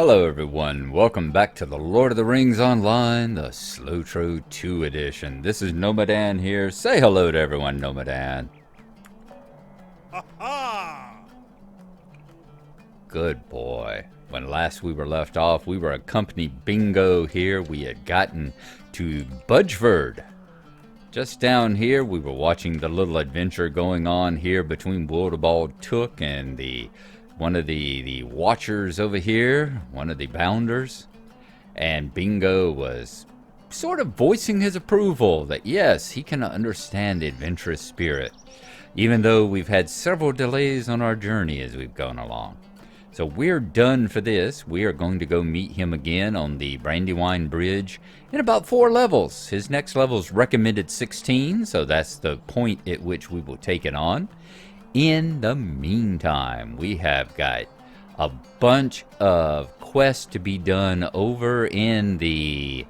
Hello everyone, welcome back to the Lord of the Rings Online, the SLOTRO 2 edition. This is Gnomadan here. Say hello to everyone, Gnomadan. Ha! Good boy. When last we were left off, we were a company bingo here. We had gotten to Budgeford. Just down here, we were watching the little adventure going on here between Wildebald Took and one of the watchers over here, one of the bounders. And Bingo was sort of voicing his approval that yes, he can understand the adventurous spirit, even though we've had several delays on our journey as we've gone along. So we're done for this. We are going to go meet him again on the Brandywine Bridge in about 4 levels. His next level is recommended 16, so that's the point at which we will take it on. In the meantime, we have got a bunch of quests to be done over in the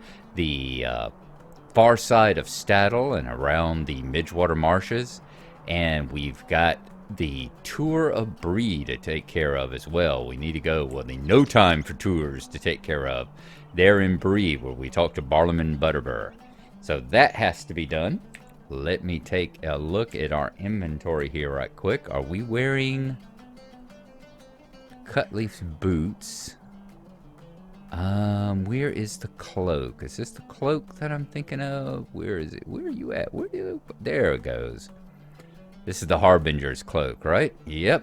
far side of Staddle and around the Midgewater Marshes, and we've got the tour of Bree to take care of as well. We need to go, no time for tours to take care of there in Bree, where we talk to Barliman Butterbur. So that has to be done. Let me take a look at our inventory here right quick. Are we wearing Cutleaf's boots? Where is the cloak? Is this the cloak that I'm thinking of? Where is it? Where are you at? There it goes. This is the Harbinger's cloak, right? Yep.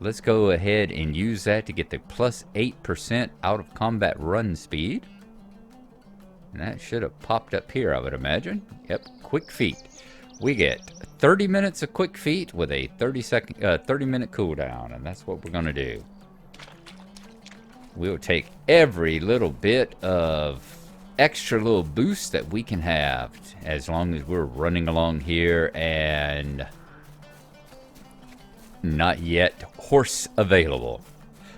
Let's go ahead and use that to get the plus 8% out of combat run speed. And that should have popped up here, I would imagine. Yep, quick feet. We get 30 minutes of quick feet with a 30-minute cooldown, and that's what we're going to do. We'll take every little bit of extra little boost that we can have as long as we're running along here and not yet horse available.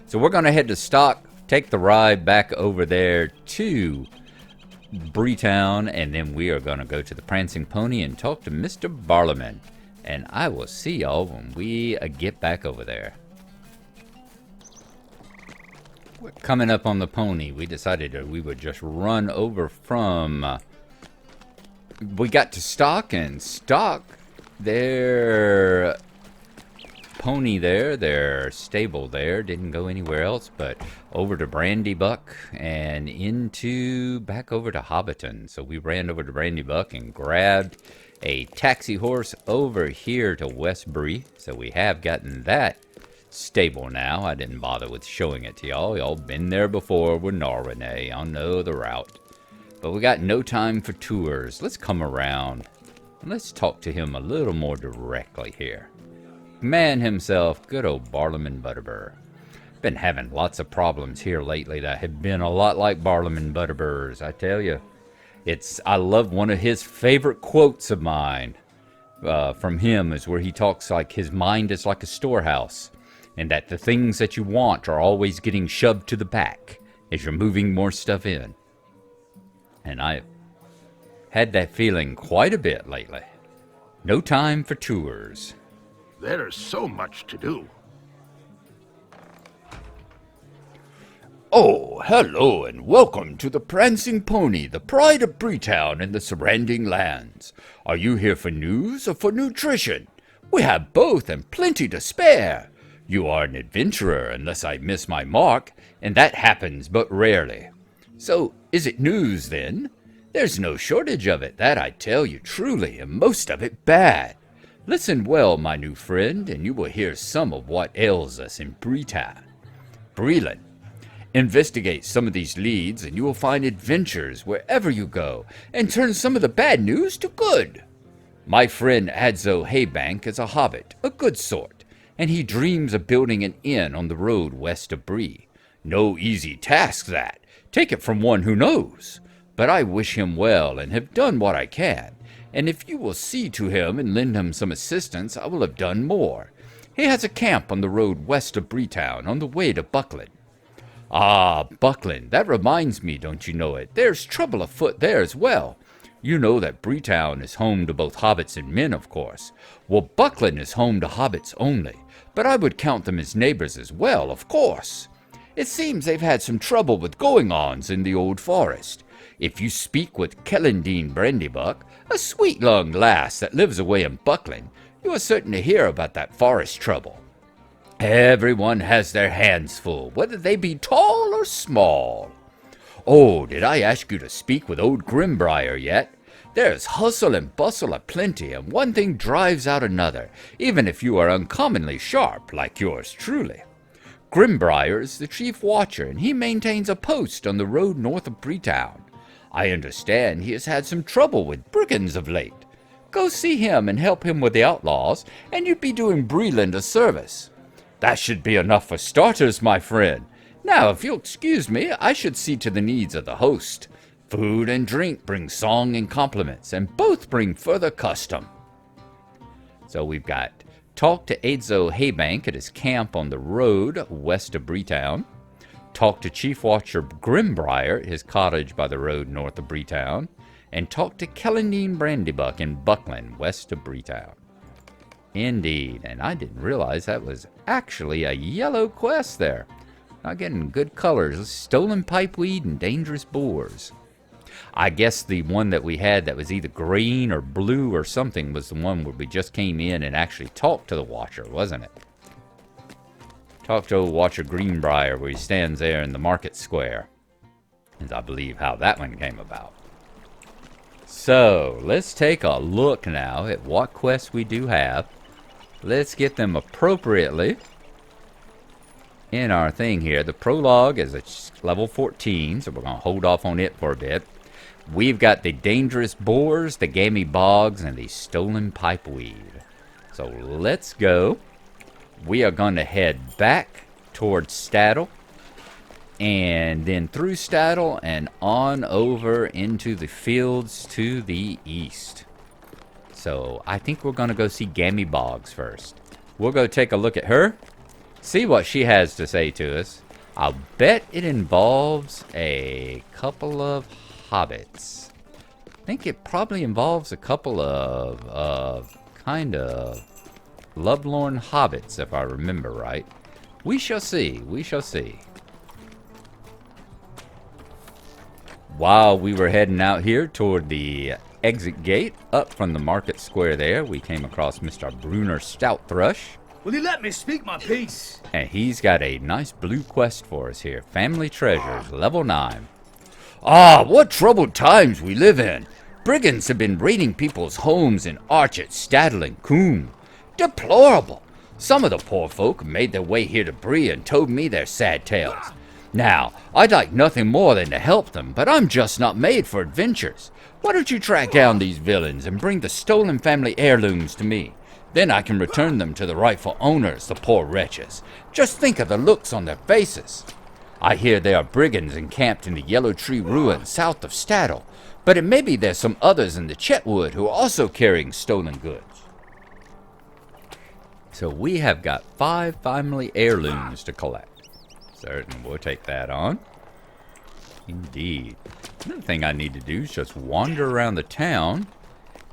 So we're going to head to stock, take the ride back over there to Breetown, and then we are going to go to the Prancing Pony and talk to Mr. Barliman. And I will see y'all when we get back over there. Coming up on the pony, we decided that we would just run over from... we got to stock, and stock their pony there, their stable there, didn't go anywhere else but over to Brandybuck and back over to Hobbiton. So we ran over to Brandybuck and grabbed a taxi horse over here to West Bree. So we have gotten that stable now. I didn't bother with showing it to y'all. Y'all been there before with Narwhal. Y'all know the route. But we got no time for tours. Let's come around and let's talk to him a little more directly here. Man himself, good old Barliman Butterbur. Been having lots of problems here lately that have been a lot like Barliman Butterbur's, I tell you. I love one of his favorite quotes of mine from him is where he talks like his mind is like a storehouse, and that the things that you want are always getting shoved to the back as you're moving more stuff in. And I've had that feeling quite a bit lately. No time for tours. There's so much to do. Oh, hello and welcome to the Prancing Pony, the pride of Breetown and the surrounding lands. Are you here for news or for nutrition? We have both and plenty to spare. You are an adventurer unless I miss my mark, and that happens but rarely. So, is it news then? There's no shortage of it, that I tell you truly, and most of it bad. Listen well, my new friend, and you will hear some of what ails us in Breetown. Breland. Investigate some of these leads, and you will find adventures wherever you go, and turn some of the bad news to good. My friend Adzo Haybank is a hobbit, a good sort, and he dreams of building an inn on the road west of Bree. No easy task that. Take it from one who knows. But I wish him well, and have done what I can. And if you will see to him and lend him some assistance, I will have done more. He has a camp on the road west of Breetown, on the way to Buckland. Ah, Buckland, that reminds me, don't you know it? There's trouble afoot there as well. You know that Breetown is home to both hobbits and men, of course. Well, Buckland is home to hobbits only, but I would count them as neighbors as well, of course. It seems they've had some trouble with going-ons in the old forest. If you speak with Kellandine Brandybuck, a sweet-lunged lass that lives away in Buckland, you are certain to hear about that forest trouble. Everyone has their hands full, whether they be tall or small. Oh, did I ask you to speak with old Grimbriar yet? There's hustle and bustle aplenty, and one thing drives out another, even if you are uncommonly sharp, like yours truly. Grimbriar is the chief watcher, and he maintains a post on the road north of Breetown. I understand he has had some trouble with brigands of late. Go see him and help him with the outlaws, and you'd be doing Breland a service. That should be enough for starters, my friend. Now, if you'll excuse me, I should see to the needs of the host. Food and drink bring song and compliments, and both bring further custom. So we've got talk to Adzo Haybank at his camp on the road west of Breetown. Talk to Chief Watcher Grimbriar at his cottage by the road north of Breetown. And talk to Kellandine Brandybuck in Buckland west of Breetown. Indeed, and I didn't realize that was actually a yellow quest there. Not getting good colors, stolen pipeweed and dangerous boars. I guess the one that we had that was either green or blue or something was the one where we just came in and actually talked to the Watcher, wasn't it? Talked to old Watcher Greenbrier where he stands there in the market square. Is I believe how that one came about. So, let's take a look now at what quests we do have. Let's get them appropriately in our thing here. The prologue is a level 14, so we're going to hold off on it for a bit. We've got the dangerous boars, the gamey bogs, and the stolen pipeweed. So let's go. We are going to head back towards Staddle, and then through Staddle and on over into the fields to the east. So I think we're going to go see Gammy Boggs first. We'll go take a look at her, see what she has to say to us. I'll bet it involves a couple of hobbits. I think it probably involves a couple of kind of lovelorn hobbits, if I remember right. We shall see. We shall see. While we were heading out here toward the exit gate, up from the market square there, we came across Mr. Brunner Stoutthrush. Will you let me speak my piece? And he's got a nice blue quest for us here. Family Treasures, level 9. Ah, what troubled times we live in. Brigands have been raiding people's homes in Archet, Staddle, and Coombe. Deplorable. Some of the poor folk made their way here to Bree and told me their sad tales. Now, I'd like nothing more than to help them, but I'm just not made for adventures. Why don't you track down these villains and bring the stolen family heirlooms to me? Then I can return them to the rightful owners, the poor wretches. Just think of the looks on their faces. I hear there are brigands encamped in the Yellow Tree ruins south of Staddle, but it may be there's some others in the Chetwood who are also carrying stolen goods. So we have got 5 family heirlooms to collect. Certainly, we'll take that on. Indeed. Another thing I need to do is just wander around the town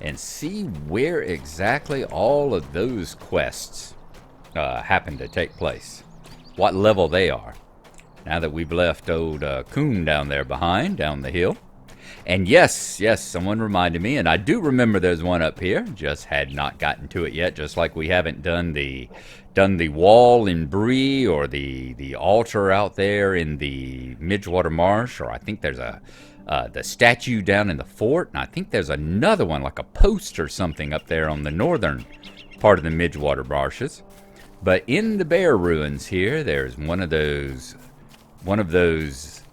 and see where exactly all of those quests happen to take place. What level they are. Now that we've left old Coombe down there behind, down the hill. And yes, someone reminded me, and I do remember there's one up here. Just had not gotten to it yet, just like we haven't done the wall in Bree or the altar out there in the Midgewater Marsh, or I think there's the statue down in the fort, and I think there's another one, like a post or something up there on the northern part of the Midgewater Marshes. But in the Bear Ruins here, there's one of those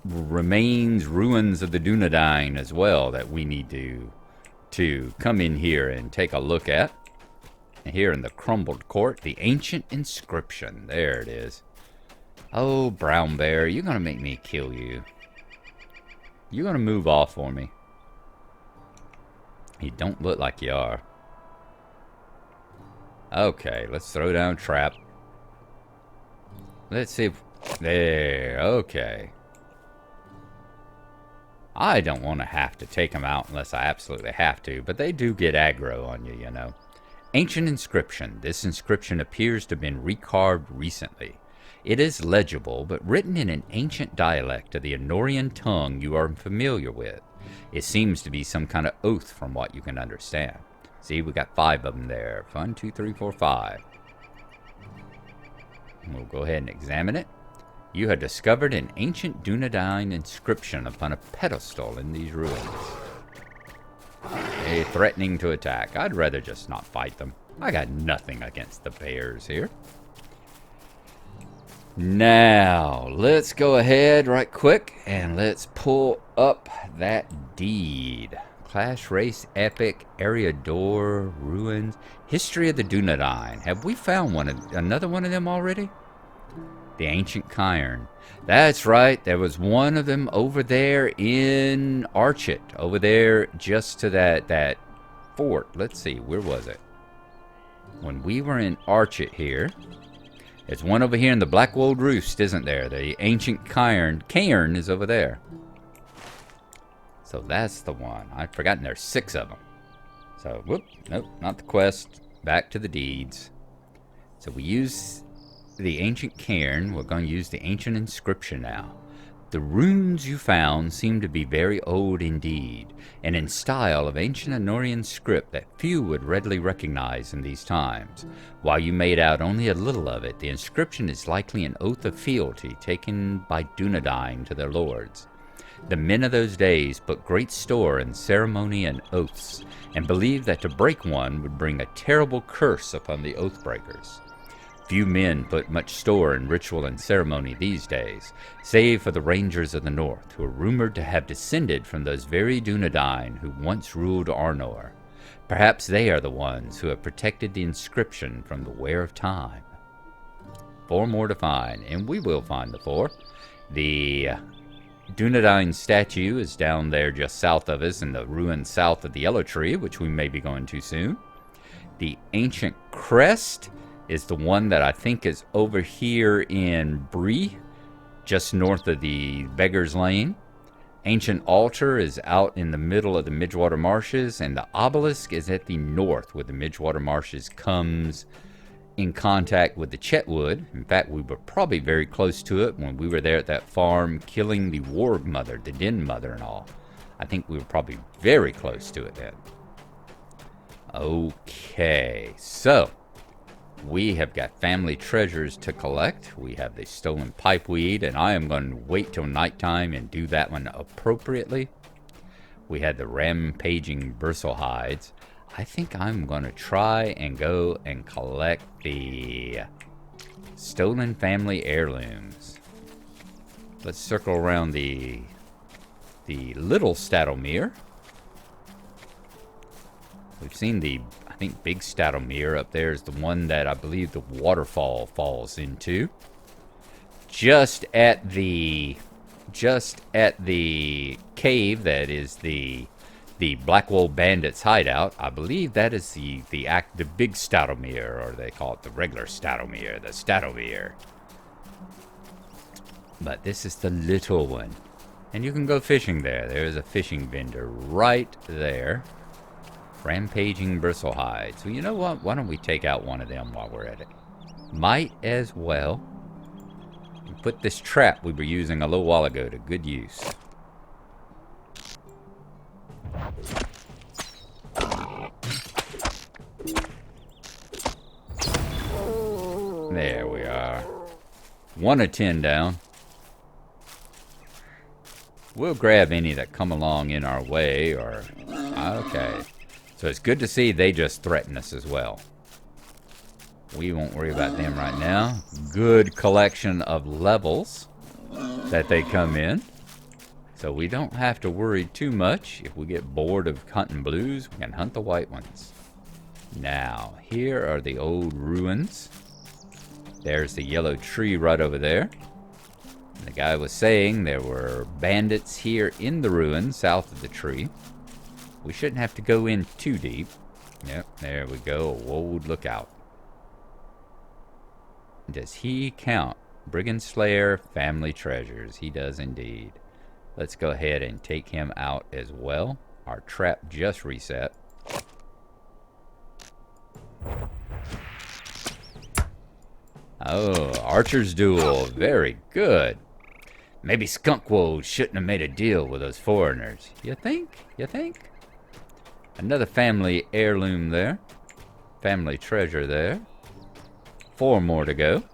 ruins of the Gnarlo as well that we need to come in here and take a look at. And here in the crumbled court, the ancient inscription. There it is. Oh, Brown Bear, you're gonna make me kill you. You're gonna move off for me. You don't look like you are. Okay, let's throw down a trap. Let's see if... There, okay. I don't want to have to take them out unless I absolutely have to, but they do get aggro on you, you know. Ancient inscription. This inscription appears to have been recarved recently. It is legible, but written in an ancient dialect of the Anorian tongue you are familiar with. It seems to be some kind of oath from what you can understand. See, we got 5 of them there. 1, 2, 3, 4, 5. We'll go ahead and examine it. You have discovered an ancient Gnarlo inscription upon a pedestal in these ruins. They're threatening to attack. I'd rather just not fight them. I got nothing against the bears here. Now, let's go ahead right quick and let's pull up that deed. Clash Race Epic, Area Door, Ruins, History of the Gnarlo. Have we found another one of them already? The Ancient Cairn. That's right, there was one of them over there in Archet. Over there just to that fort. Let's see, where was it? When we were in Archet here, there's one over here in the Blackwold Roost, isn't there? The Ancient Cairn. Cairn is over there. So that's the one. I'd forgotten there's 6 of them. So, whoop, nope, not the quest. Back to the deeds. So we use the Ancient Cairn. We're going to use the Ancient Inscription now. The runes you found seem to be very old indeed, and in style of ancient Anorian script that few would readily recognize in these times. While you made out only a little of it, the inscription is likely an oath of fealty taken by Gnarlo to their lords. The men of those days put great store in ceremony and oaths, and believed that to break one would bring a terrible curse upon the oath breakers. Few men put much store in ritual and ceremony these days, save for the Rangers of the North, who are rumored to have descended from those very Gnarlo who once ruled Arnor. Perhaps they are the ones who have protected the inscription from the wear of time. 4 more to find, and we will find the 4. The Gnarlo statue is down there just south of us in the ruins south of the Yellow Tree, which we may be going to soon. The ancient crest is the one that I think is over here in Bree, just north of the Beggar's Lane. Ancient altar is out in the middle of the Midgewater Marshes, and the obelisk is at the north where the Midgewater Marshes comes in contact with the Chetwood. In fact, we were probably very close to it when we were there at that farm killing the Warg Mother, the Den Mother and all. I think we were probably very close to it then. Okay, so we have got family treasures to collect. We have the stolen pipeweed, and I am going to wait till nighttime and do that one appropriately. We had the rampaging bristle hides. I think I'm going to try and go and collect the stolen family heirlooms. Let's circle around the little Staddlemere. We've seen the, I think, big Staddlemere up there is the one that I believe the waterfall falls into. Just at the cave that is the Blackwold Bandits hideout, I believe that is the big Staddlemere, or they call it the regular Staddlemere, the Staddlemere. But this is the little one. And you can go fishing there. There's a fishing vendor right there. Rampaging bristle hides. Well, you know what? Why don't we take out one of them while we're at it? Might as well. And put this trap we were using a little while ago to good use. There we are. 1 of 10 down. We'll grab any that come along in our way, or... Okay. So it's good to see they just threaten us as well. We won't worry about them right now. Good collection of levels that they come in. So we don't have to worry too much. If we get bored of hunting blues, we can hunt the white ones. Now, here are the old ruins. There's the yellow tree right over there. And the guy was saying there were bandits here in the ruins south of the tree. We shouldn't have to go in too deep. Yep, there we go. Wold lookout. Does he count? Brigand Slayer, family treasures. He does indeed. Let's go ahead and take him out as well. Our trap just reset. Oh, Archer's Duel. Very good. Maybe Skunkwold shouldn't have made a deal with those foreigners. You think? You think? Another family heirloom there. Family treasure there. 4 more to go.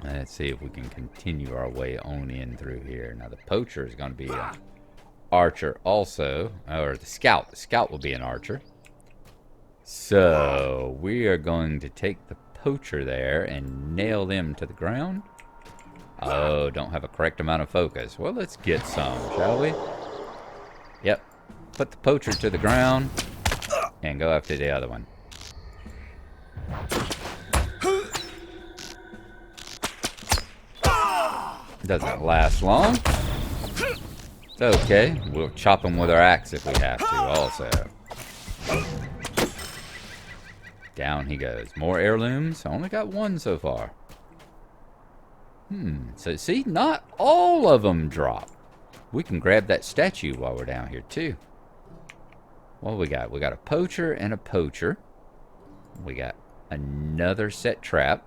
Let's see if we can continue our way on in through here. Now the poacher is going to be an archer also. Or the scout. The scout will be an archer. So we are going to take the poacher there and nail them to the ground. Oh, don't have a correct amount of focus. Well, let's get some, shall we? Yep. Put the poacher to the ground and go after the other one. Doesn't last long. It's okay. We'll chop them with our axe if we have to also. Down he goes. More heirlooms. Only got 1 so far. So see, not all of them drop. We can grab that statue while we're down here too. What we got? We got a poacher and a poacher. We got another set trap.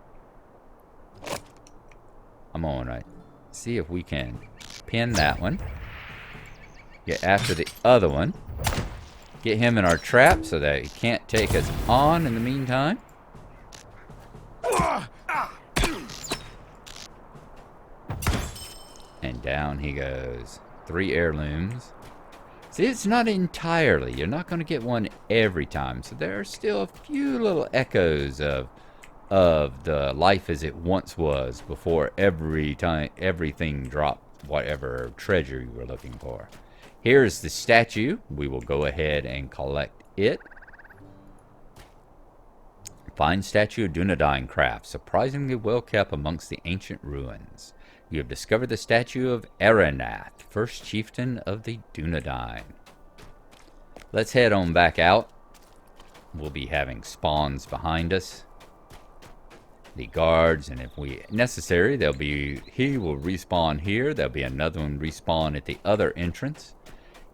I'm on right. See if we can pin that one. Get after the other one. Get him in our trap so that he can't take us on in the meantime. And down he goes. 3 heirlooms. See, it's not entirely. You're not going to get one every time. So there are still a few little echoes of the life as it once was before everything dropped whatever treasure you were looking for. Here's the statue. We will go ahead and collect it. Fine statue of Gnarlo craft, surprisingly well kept amongst the ancient ruins. You have discovered the statue of Aranath, first chieftain of the Gnarlo. Let's head on back out. We'll be having spawns behind us. The guards, and if we necessary, he will respawn here. There'll be another one respawn at the other entrance.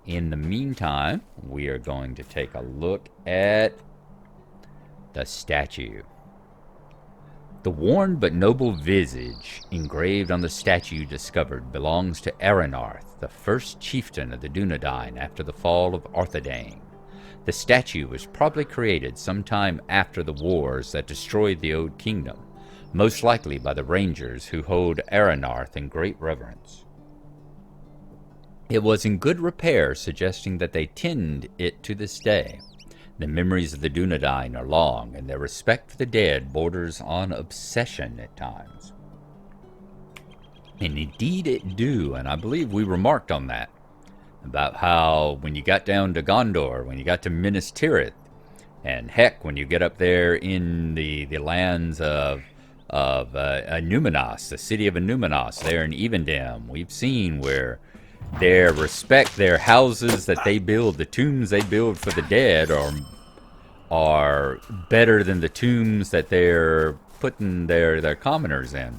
In the meantime, we are going to take a look at the statue. The worn but noble visage engraved on the statue discovered belongs to Aranarth, the first chieftain of the Gnarlo after the fall of Arthedain. The statue was probably created sometime after the wars that destroyed the Old Kingdom, most likely by the Rangers who hold Aranarth in great reverence. It was in good repair, suggesting that they tend it to this day. The memories of the Gnarlo are long, and their respect for the dead borders on obsession at times. And indeed it do, and I believe we remarked on that, about how when you got down to Gondor, when you got to Minas Tirith, and heck, when you get up there in the lands of Numinos, the city of Numinos, there in Evendem, we've seen where their houses that they build, the tombs they build for the dead are better than the tombs that they're putting their commoners in.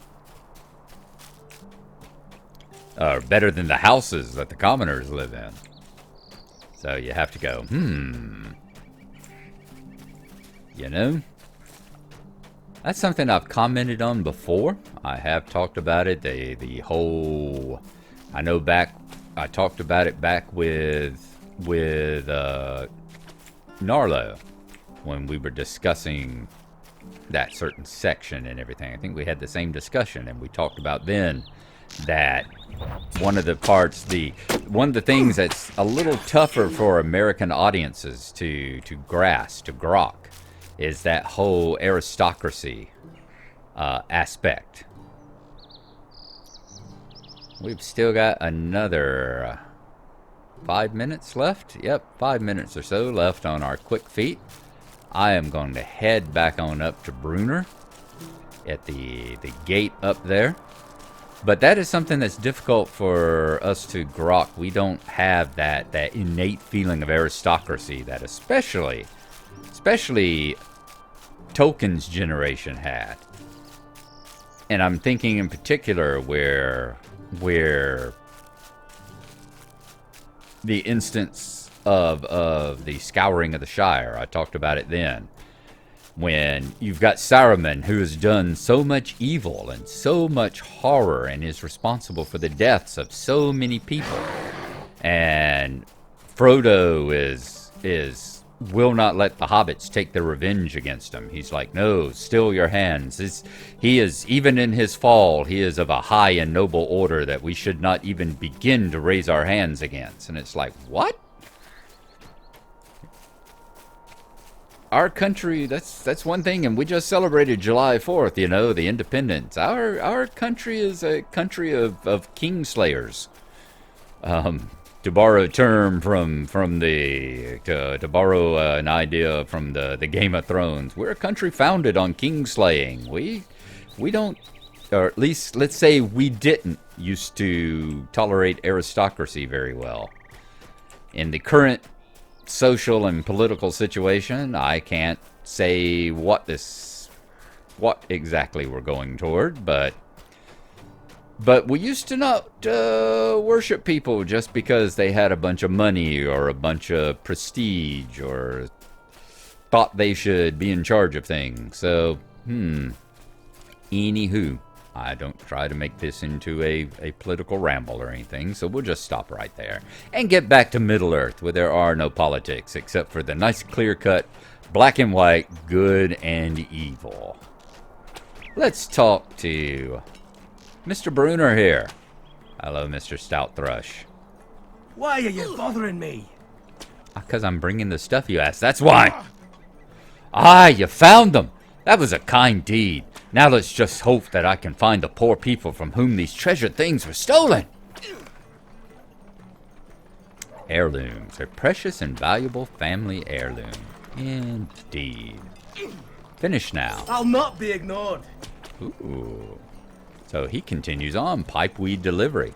Or better than the houses that the commoners live in. So you have to go, You know? That's something I've commented on before. I have talked about it. The whole... I know I talked about it back with Gnarlo when we were discussing that certain section and everything. I think we had the same discussion, and we talked about then that one of the things that's a little tougher for American audiences to grasp, to grok, is that whole aristocracy aspect. We've still got another 5 minutes left. Yep, 5 minutes or so left on our quick feet. I am going to head back on up to Brunner at the gate up there. But that is something that's difficult for us to grok. We don't have that innate feeling of aristocracy that especially Tolkien's generation had. And I'm thinking in particular where the instance of the scouring of the Shire, I talked about it then. when you've got Saruman, who has done so much evil and so much horror and is responsible for the deaths of so many people, and Frodo will not let the hobbits take their revenge against him. He's like, no, still your hands. He is, even in his fall, he is of a high and noble order that we should not even begin to raise our hands against. And it's like, what? Our country, that's one thing, and we just celebrated July 4th, you know, the independence. Our country is a country of kingslayers. To borrow a term to borrow an idea from the Game of Thrones, we're a country founded on kingslaying. We don't, or at least let's say we didn't used to tolerate aristocracy very well. In the current social and political situation, I can't say what exactly we're going toward, but we used to not worship people just because they had a bunch of money or a bunch of prestige or thought they should be in charge of things. So, anywho, I don't try to make this into a political ramble or anything, so we'll just stop right there and get back to Middle-earth, where there are no politics except for the nice clear-cut, black and white, good and evil. Let's talk to Mr. Bruner here. Hello, Mr. Stout Thrush. Why are you bothering me? Because I'm bringing the stuff you asked, that's why. Ah, you found them. That was a kind deed. Now let's just hope that I can find the poor people from whom these treasured things were stolen. Heirlooms. A precious and valuable family heirloom. Indeed. Finish now. I'll not be ignored. Ooh. So he continues on, pipeweed delivery.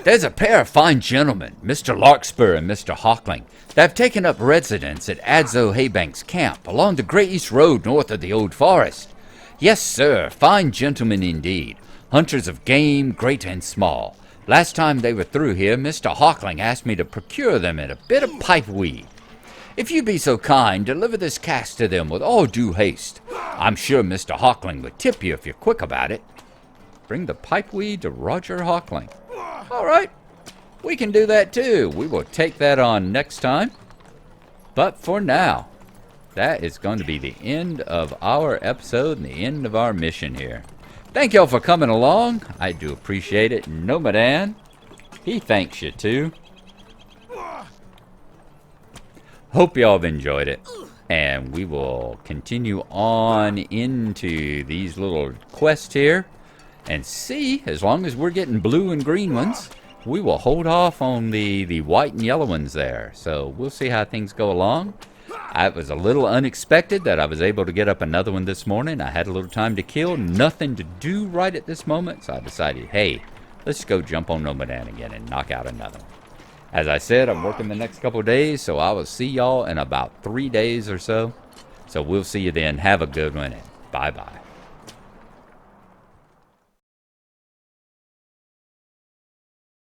There's a pair of fine gentlemen, Mr. Larkspur and Mr. Hawkling, that have taken up residence at Adzo Haybank's camp along the Great East Road north of the Old Forest. Yes, sir, fine gentlemen indeed, hunters of game, great and small. Last time they were through here, Mr. Hawkling asked me to procure them a bit of pipeweed. If you be so kind, deliver this cask to them with all due haste. I'm sure Mr. Hawkling would tip you if you're quick about it. Bring the pipeweed to Roger Hawkling. All right, we can do that too. We will take that on next time. But for now, that is going to be the end of our episode and the end of our mission here. Thank y'all for coming along. I do appreciate it. Gnomadan, he thanks you too. Hope y'all have enjoyed it. And we will continue on into these little quests here. And see, as long as we're getting blue and green ones, we will hold off on the white and yellow ones there. So we'll see how things go along. It was a little unexpected that I was able to get up another one this morning. I had a little time to kill, nothing to do right at this moment. So I decided, hey, let's go jump on Gnomadan again and knock out another one. As I said, I'm working the next couple of days, so I will see y'all in about 3 days or so. So we'll see you then. Have a good one, and bye-bye.